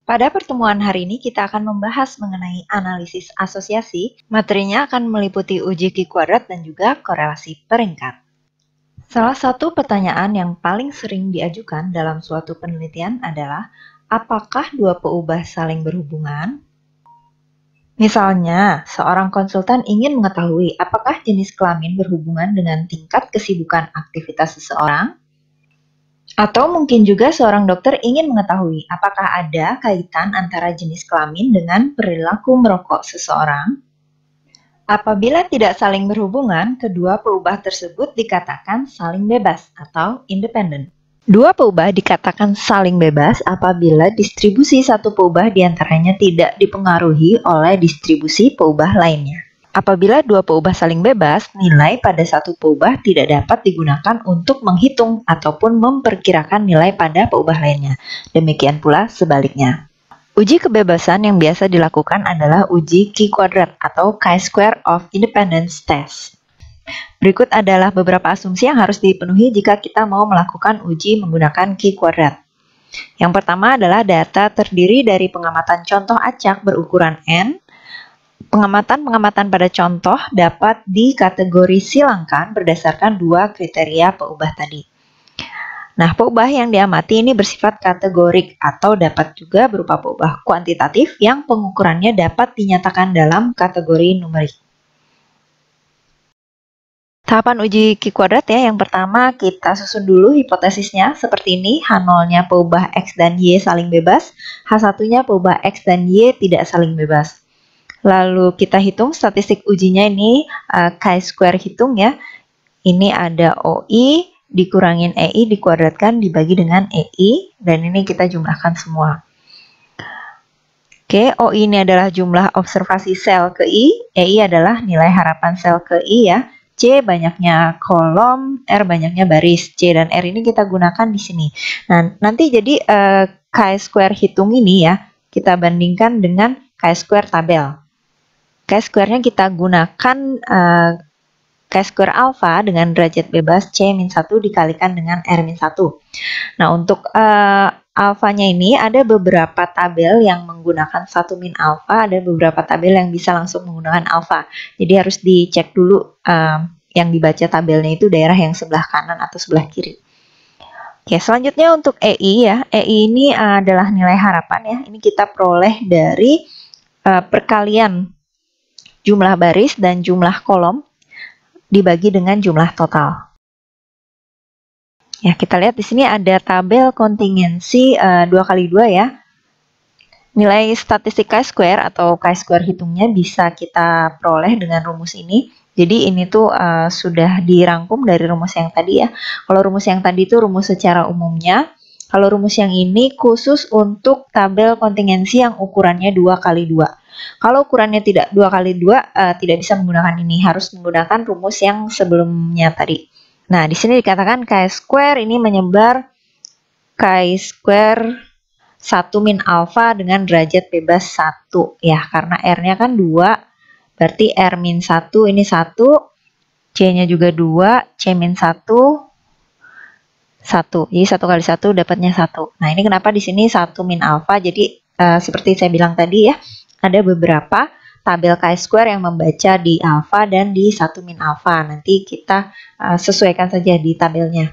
Pada pertemuan hari ini kita akan membahas mengenai analisis asosiasi. Materinya akan meliputi uji Q kuadrat dan juga korelasi peringkat. Salah satu pertanyaan yang paling sering diajukan dalam suatu penelitian adalah, apakah dua peubah saling berhubungan? Misalnya, seorang konsultan ingin mengetahui apakah jenis kelamin berhubungan dengan tingkat kesibukan aktivitas seseorang. Atau mungkin juga seorang dokter ingin mengetahui apakah ada kaitan antara jenis kelamin dengan perilaku merokok seseorang. Apabila tidak saling berhubungan, kedua peubah tersebut dikatakan saling bebas atau independen. Dua peubah dikatakan saling bebas apabila distribusi satu peubah diantaranya tidak dipengaruhi oleh distribusi peubah lainnya. Apabila dua peubah saling bebas, nilai pada satu peubah tidak dapat digunakan untuk menghitung ataupun memperkirakan nilai pada peubah lainnya. Demikian pula sebaliknya. Uji kebebasan yang biasa dilakukan adalah uji Q kuadrat atau chi-square of independence test. Berikut adalah beberapa asumsi yang harus dipenuhi jika kita mau melakukan uji menggunakan Q kuadrat. Yang pertama adalah data terdiri dari pengamatan contoh acak berukuran N. Pengamatan-pengamatan pada contoh dapat dikategori silangkan berdasarkan dua kriteria peubah tadi. Nah, peubah yang diamati ini bersifat kategorik atau dapat juga berupa peubah kuantitatif yang pengukurannya dapat dinyatakan dalam kategori numerik. Tahapan uji Q kuadrat ya, yang pertama kita susun dulu hipotesisnya seperti ini, H0-nya peubah X dan Y saling bebas, H1-nya peubah X dan Y tidak saling bebas. Lalu kita hitung statistik ujinya ini, chi-square hitung ya. Ini ada OI dikurangin EI dikuadratkan dibagi dengan EI, dan ini kita jumlahkan semua. Oke, OI ini adalah jumlah observasi sel ke I, EI adalah nilai harapan sel ke I ya. C banyaknya kolom, R banyaknya baris. C dan R ini kita gunakan di sini. Nah, nanti jadi chi-square hitung ini ya, kita bandingkan dengan chi-square tabel. Chi-square-nya kita gunakan chi-square alpha dengan derajat bebas C-1 dikalikan dengan R-1. Nah, untuk alfanya ini ada beberapa tabel yang menggunakan 1 min alpha, ada beberapa tabel yang bisa langsung menggunakan alpha. Jadi harus dicek dulu yang dibaca tabelnya itu daerah yang sebelah kanan atau sebelah kiri. Oke, selanjutnya untuk EI ya. EI ini adalah nilai harapan ya. Ini kita peroleh dari perkalian jumlah baris dan jumlah kolom dibagi dengan jumlah total. Ya, kita lihat di sini ada tabel kontingensi 2x2 ya. Nilai statistik chi-square atau chi-square hitungnya bisa kita peroleh dengan rumus ini. Jadi ini tuh sudah dirangkum dari rumus yang tadi ya. Kalau rumus yang tadi itu rumus secara umumnya. Kalau rumus yang ini khusus untuk tabel kontingensi yang ukurannya 2x2. Kalau ukurannya tidak 2x2, tidak bisa menggunakan ini, harus menggunakan rumus yang sebelumnya tadi. Nah, di sini dikatakan chi-square ini menyebar chi-square 1 min alpha dengan derajat bebas 1 ya, karena R-nya kan 2, berarti R-1 ini 1, C-nya juga 2, C-1 1. Jadi 1 kali 1 dapatnya 1. Nah, ini kenapa di sini 1 min alpha? Jadi seperti saya bilang tadi ya, ada beberapa tabel chi-square yang membaca di alpha dan di 1 min alpha. Nanti kita sesuaikan saja di tabelnya.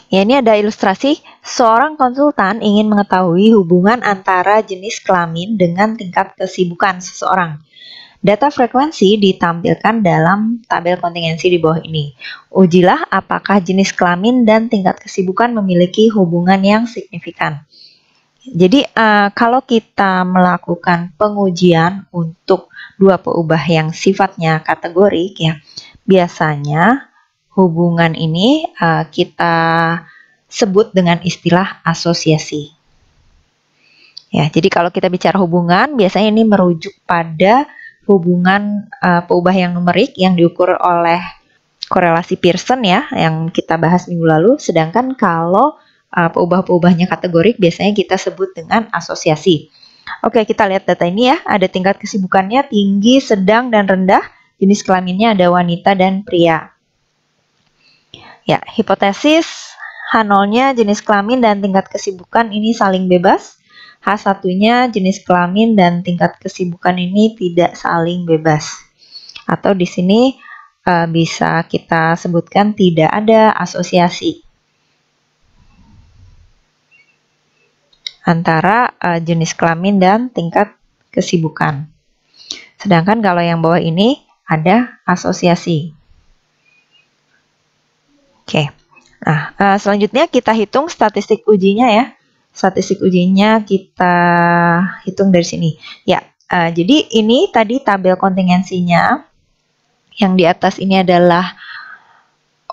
Ya, ini ada ilustrasi. Seorang konsultan ingin mengetahui hubungan antara jenis kelamin dengan tingkat kesibukan seseorang. Data frekuensi ditampilkan dalam tabel kontingensi di bawah ini. Ujilah apakah jenis kelamin dan tingkat kesibukan memiliki hubungan yang signifikan. Jadi kalau kita melakukan pengujian untuk dua peubah yang sifatnya kategorik ya, biasanya hubungan ini kita sebut dengan istilah asosiasi. Ya, jadi kalau kita bicara hubungan, biasanya ini merujuk pada hubungan peubah yang numerik yang diukur oleh korelasi Pearson ya, yang kita bahas minggu lalu. Sedangkan kalau peubah-peubahnya kategorik biasanya kita sebut dengan asosiasi. Oke, kita lihat data ini ya. Ada tingkat kesibukannya tinggi, sedang, dan rendah. Jenis kelaminnya ada wanita dan pria. Ya, hipotesis H0-nya jenis kelamin dan tingkat kesibukan ini saling bebas. H1-nya jenis kelamin dan tingkat kesibukan ini tidak saling bebas. Atau di sini bisa kita sebutkan tidak ada asosiasi antara jenis kelamin dan tingkat kesibukan. Sedangkan kalau yang bawah ini ada asosiasi. Oke. Nah, selanjutnya kita hitung statistik ujinya ya. Statistik ujinya kita hitung dari sini. Ya, jadi ini tadi tabel kontingensinya. Yang di atas ini adalah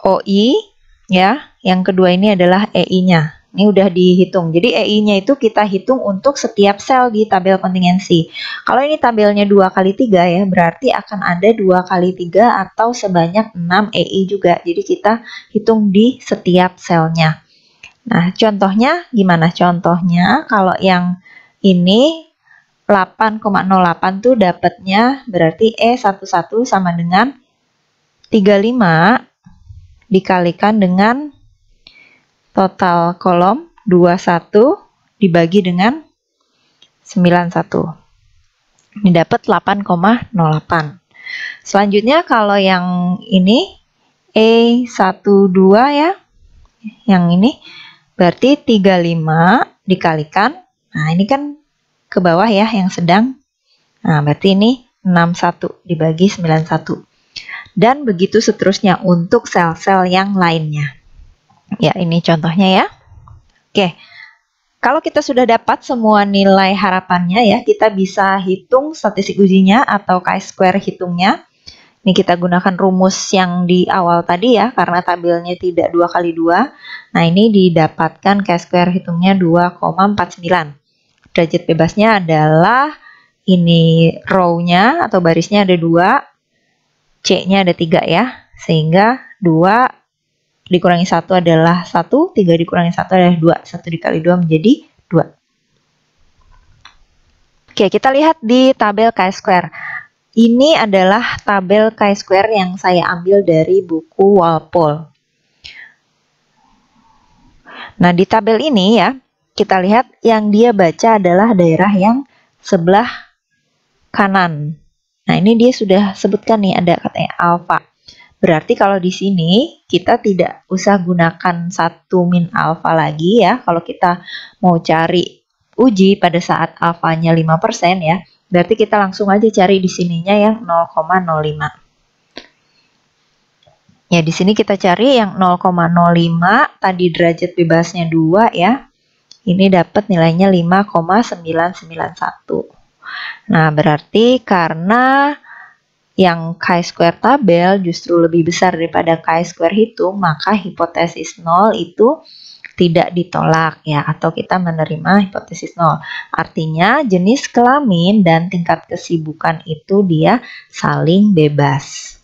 OI, ya. Yang kedua ini adalah EI-nya. Ini udah dihitung. Jadi EI-nya itu kita hitung untuk setiap sel di tabel kontingensi. Kalau ini tabelnya 2 kali 3 ya, berarti akan ada 2 kali 3 atau sebanyak 6 EI juga. Jadi kita hitung di setiap selnya. Nah, contohnya gimana? Contohnya kalau yang ini 8,08 tuh dapatnya berarti E11 sama dengan 35 dikalikan dengan total kolom 21 dibagi dengan 91. Ini dapat 8,08. Selanjutnya kalau yang ini E12 ya. Yang ini berarti 35 dikalikan. Nah, ini kan ke bawah ya yang sedang. Nah, berarti ini 61 dibagi 91. Dan begitu seterusnya untuk sel-sel yang lainnya. Ya, ini contohnya ya. Oke, kalau kita sudah dapat semua nilai harapannya ya, kita bisa hitung statistik ujinya atau chi-square hitungnya. Ini kita gunakan rumus yang di awal tadi ya, karena tabelnya tidak 2 kali 2. Nah, ini didapatkan chi-square hitungnya 2,49. Derajat bebasnya adalah ini row-nya atau barisnya ada 2, C-nya ada 3 ya, sehingga 2 dikurangi 1 adalah 1, 3 dikurangi 1 adalah 2, 1 dikali 2 menjadi 2. Oke, kita lihat di tabel chi-square. Ini adalah tabel chi-square yang saya ambil dari buku Walpole. Nah, di tabel ini ya, kita lihat yang dia baca adalah daerah yang sebelah kanan. Nah, ini dia sudah sebutkan nih, ada katanya alfa. Berarti kalau di sini kita tidak usah gunakan 1 min alfa lagi ya. Kalau kita mau cari uji pada saat alfanya 5% ya, berarti kita langsung aja cari di sininya yang 0,05. Ya, di sini kita cari yang 0,05, tadi derajat bebasnya 2 ya. Ini dapat nilainya 5,991. Nah, berarti karena yang chi-square tabel justru lebih besar daripada chi-square hitung, maka hipotesis 0 itu tidak ditolak ya, atau kita menerima hipotesis 0. Artinya jenis kelamin dan tingkat kesibukan itu dia saling bebas.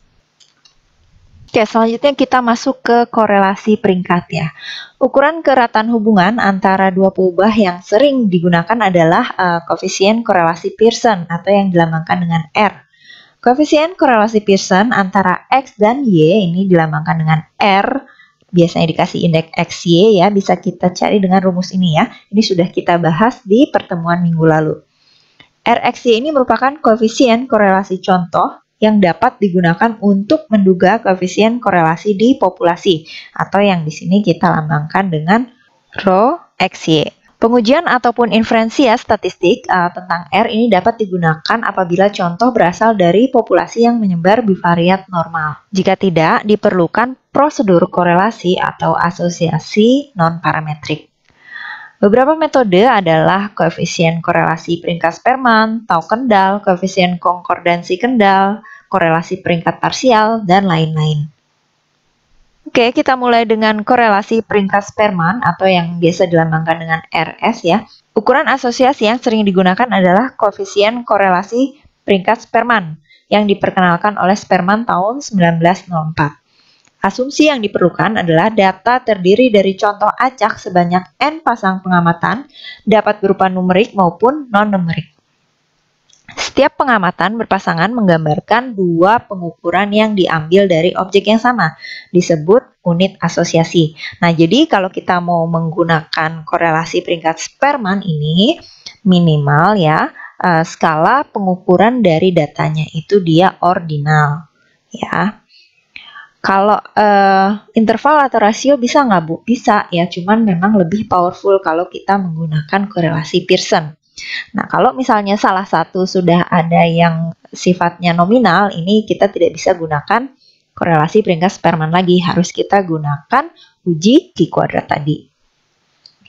Oke, selanjutnya kita masuk ke korelasi peringkat ya. Ukuran kerataan hubungan antara dua peubah yang sering digunakan adalah koefisien korelasi Pearson atau yang dilambangkan dengan R. Koefisien korelasi Pearson antara X dan Y ini dilambangkan dengan R, biasanya dikasih indeks XY ya, bisa kita cari dengan rumus ini ya. Ini sudah kita bahas di pertemuan minggu lalu. RXY ini merupakan koefisien korelasi contoh yang dapat digunakan untuk menduga koefisien korelasi di populasi, atau yang di sini kita lambangkan dengan rho XY. Pengujian ataupun inferensi ya statistik tentang R ini dapat digunakan apabila contoh berasal dari populasi yang menyebar bivariat normal. Jika tidak, diperlukan prosedur korelasi atau asosiasi non-parametrik. Beberapa metode adalah koefisien korelasi peringkat Spearman, tau kendal, koefisien konkordansi kendal, korelasi peringkat parsial, dan lain-lain. Oke, kita mulai dengan korelasi peringkat Spearman atau yang biasa dilambangkan dengan RS ya. Ukuran asosiasi yang sering digunakan adalah koefisien korelasi peringkat Spearman yang diperkenalkan oleh Spearman tahun 1904. Asumsi yang diperlukan adalah data terdiri dari contoh acak sebanyak N pasang pengamatan dapat berupa numerik maupun non-numerik. Setiap pengamatan berpasangan menggambarkan dua pengukuran yang diambil dari objek yang sama, disebut unit asosiasi. Nah, jadi kalau kita mau menggunakan korelasi peringkat Spearman ini, minimal ya, skala pengukuran dari datanya itu dia ordinal. Ya. Kalau interval atau rasio bisa nggak Bu? Bisa ya, cuman memang lebih powerful kalau kita menggunakan korelasi Pearson. Nah, kalau misalnya salah satu sudah ada yang sifatnya nominal, ini kita tidak bisa gunakan korelasi peringkat Spearman lagi, harus kita gunakan uji Q² tadi.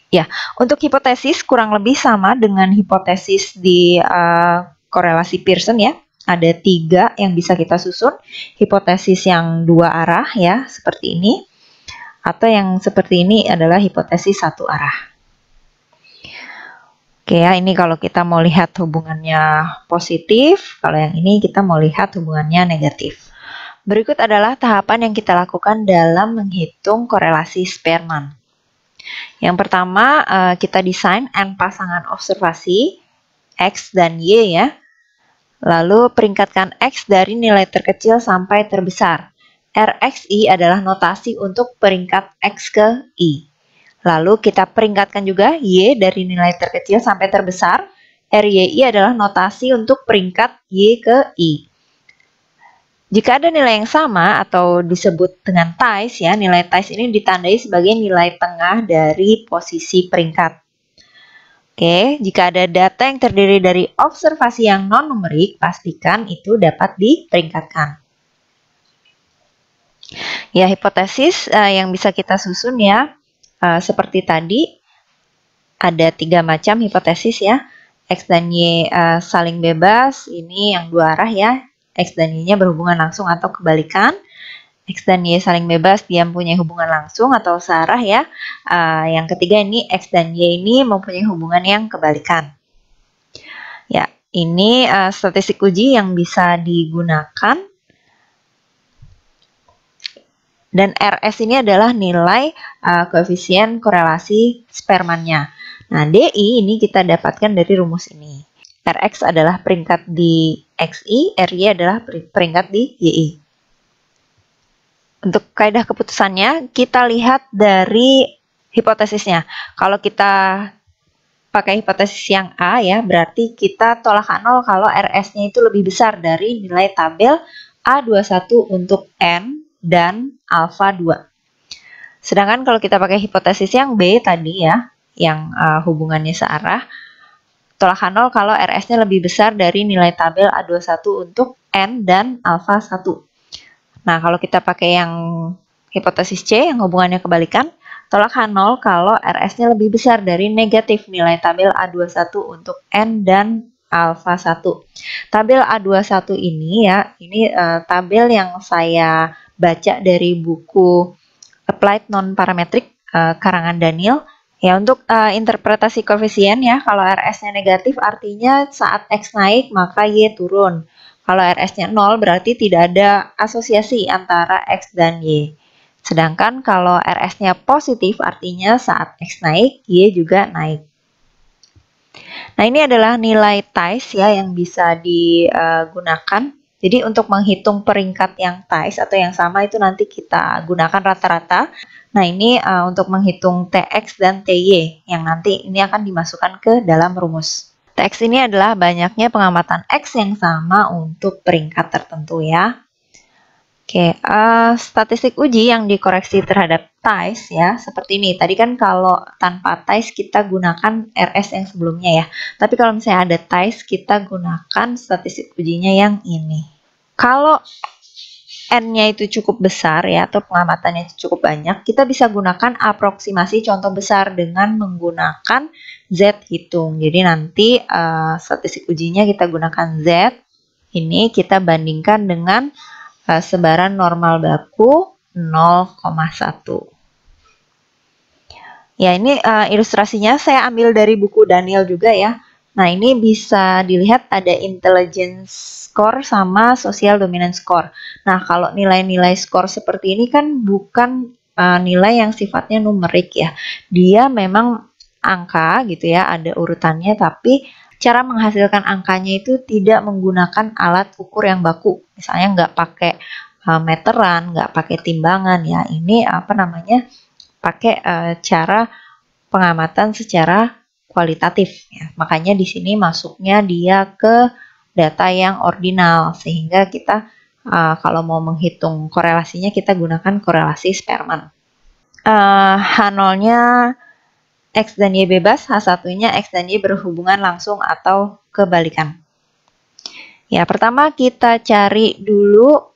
Ya, untuk hipotesis kurang lebih sama dengan hipotesis di korelasi Pearson ya. Ada 3 yang bisa kita susun, hipotesis yang 2 arah ya, seperti ini, atau yang seperti ini adalah hipotesis 1 arah. Oke ya, ini kalau kita mau lihat hubungannya positif, kalau yang ini kita mau lihat hubungannya negatif. Berikut adalah tahapan yang kita lakukan dalam menghitung korelasi Spearman. Yang pertama, kita desain N pasangan observasi, X dan Y ya. Lalu peringkatkan X dari nilai terkecil sampai terbesar. RXI adalah notasi untuk peringkat X ke I. Lalu kita peringkatkan juga Y dari nilai terkecil sampai terbesar. RYI adalah notasi untuk peringkat Y ke I. Jika ada nilai yang sama atau disebut dengan ties ya, nilai ties ini ditandai sebagai nilai tengah dari posisi peringkat. Oke, jika ada data yang terdiri dari observasi yang non-numerik, pastikan itu dapat diperingkatkan. Ya, hipotesis yang bisa kita susun ya. Seperti tadi, ada 3 macam hipotesis ya. X dan Y saling bebas, ini yang 2 arah ya. X dan Y-nya berhubungan langsung atau kebalikan. X dan Y saling bebas, dia mempunyai hubungan langsung atau searah ya. Yang ketiga ini X dan Y ini mempunyai hubungan yang kebalikan. Ya, ini statistik uji yang bisa digunakan. Dan RS ini adalah nilai koefisien korelasi Spearman-nya. Nah, DI ini kita dapatkan dari rumus ini. RX adalah peringkat di XI, RY adalah peringkat di YI. Untuk kaidah keputusannya, kita lihat dari hipotesisnya. Kalau kita pakai hipotesis yang A ya, berarti kita tolak nol kalau RS-nya itu lebih besar dari nilai tabel A21 untuk N dan alfa 2. Sedangkan kalau kita pakai hipotesis yang B tadi ya, yang hubungannya searah, tolak nol kalau RS-nya lebih besar dari nilai tabel A21 untuk N dan alfa 1. Nah, kalau kita pakai yang hipotesis C yang hubungannya kebalikan, tolak nol kalau RS-nya lebih besar dari negatif nilai tabel A21 untuk N dan alfa 1. Tabel A21 ini ya, ini tabel yang saya baca dari buku Applied Non-Parametric karangan Daniel. Ya, untuk interpretasi koefisien ya, kalau RS-nya negatif artinya saat X naik maka Y turun. Kalau RS-nya 0 berarti tidak ada asosiasi antara X dan Y. Sedangkan kalau RS-nya positif artinya saat X naik, Y juga naik. Nah, ini adalah nilai ties ya yang bisa digunakan. Jadi untuk menghitung peringkat yang ties atau yang sama itu nanti kita gunakan rata-rata. Nah, ini untuk menghitung TX dan TY yang nanti ini akan dimasukkan ke dalam rumus. TX ini adalah banyaknya pengamatan X yang sama untuk peringkat tertentu ya. Oke, statistik uji yang dikoreksi terhadap ties ya, seperti ini. Tadi kan kalau tanpa ties kita gunakan RS yang sebelumnya ya. Tapi kalau misalnya ada ties, kita gunakan statistik ujinya yang ini. Kalau N-nya itu cukup besar ya, atau pengamatannya itu cukup banyak, kita bisa gunakan aproksimasi contoh besar dengan menggunakan Z hitung. Jadi nanti statistik ujinya kita gunakan Z. Ini kita bandingkan dengan sebaran normal baku 0,1. Ya, ini ilustrasinya saya ambil dari buku Daniel juga ya. Nah, ini bisa dilihat ada intelligence score sama social dominance score. Nah, kalau nilai-nilai skor seperti ini kan bukan nilai yang sifatnya numerik ya. Dia memang angka gitu ya, ada urutannya, tapi cara menghasilkan angkanya itu tidak menggunakan alat ukur yang baku. Misalnya nggak pakai meteran, nggak pakai timbangan ya. Ini pakai cara pengamatan secara kualitatif ya. Makanya di sini masuknya dia ke data yang ordinal, sehingga kita kalau mau menghitung korelasinya kita gunakan korelasi Spearman. H0-nya X dan Y bebas, H1-nya X dan Y berhubungan langsung atau kebalikan. Ya, pertama kita cari dulu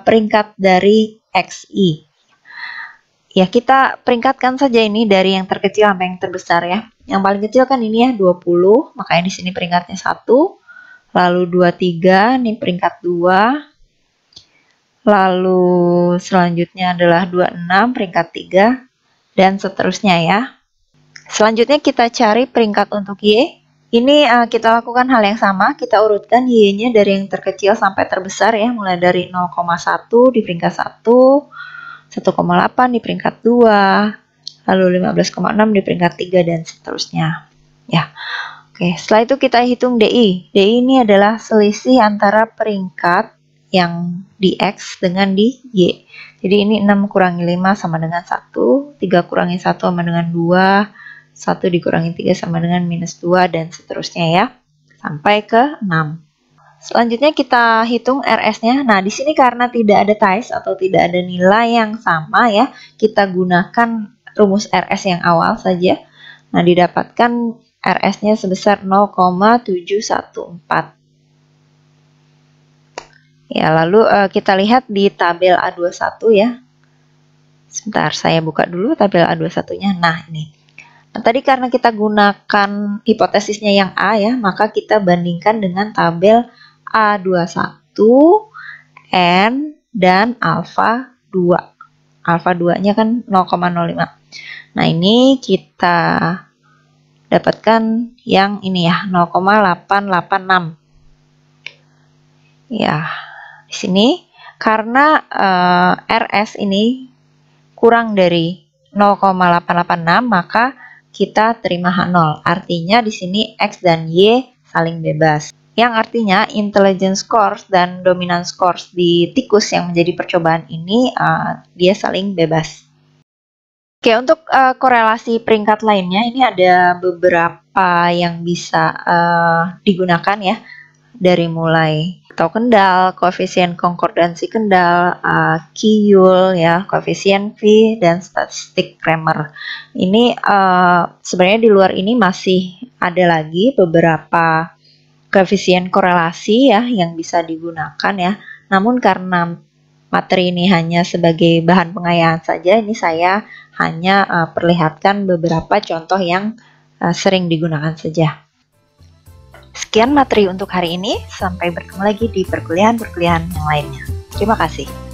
peringkat dari XI. Ya, kita peringkatkan saja ini dari yang terkecil sampai yang terbesar ya. Yang paling kecil kan ini ya 20, makanya di sini peringkatnya 1. Lalu 23, ini peringkat 2. Lalu selanjutnya adalah 26, peringkat 3, dan seterusnya ya. Selanjutnya kita cari peringkat untuk Y. Ini kita lakukan hal yang sama, kita urutkan Y-nya dari yang terkecil sampai terbesar ya, mulai dari 0,1 di peringkat 1, 1,8 di peringkat 2, lalu 15,6 di peringkat 3, dan seterusnya. Ya. Oke, setelah itu kita hitung DI. DI ini adalah selisih antara peringkat yang di X dengan di Y. Jadi ini 6 kurangi 5 sama dengan 1, 3 kurangi 1 sama dengan 2, 1 dikurangi 3 sama dengan minus 2, dan seterusnya ya, sampai ke 6. Selanjutnya kita hitung RS-nya. Nah, di sini karena tidak ada ties atau tidak ada nilai yang sama ya, kita gunakan rumus RS yang awal saja. Nah, didapatkan RS-nya sebesar 0,714. Ya, lalu kita lihat di tabel A21 ya. Sebentar, saya buka dulu tabel A21-nya. Nah, ini. Nah, tadi karena kita gunakan hipotesisnya yang A ya, maka kita bandingkan dengan tabel A21, N, dan alfa 2. Alfa 2-nya kan 0,05. Nah, ini kita dapatkan yang ini ya, 0,886. Ya, di sini karena RS ini kurang dari 0,886, maka kita terima H0. Artinya di sini X dan Y saling bebas. Yang artinya intelligence scores dan dominance scores di tikus yang menjadi percobaan ini dia saling bebas. Oke, untuk korelasi peringkat lainnya ini ada beberapa yang bisa digunakan ya. Dari mulai tau kendal, koefisien konkordansi kendal, Q-Yule ya, koefisien V, dan statistik Kramer. Ini sebenarnya di luar ini masih ada lagi beberapa koefisien korelasi ya yang bisa digunakan ya. Namun karena materi ini hanya sebagai bahan pengayaan saja, ini saya hanya perlihatkan beberapa contoh yang sering digunakan saja. Sekian materi untuk hari ini, sampai bertemu lagi di perkuliahan-perkuliahan yang lainnya. Terima kasih.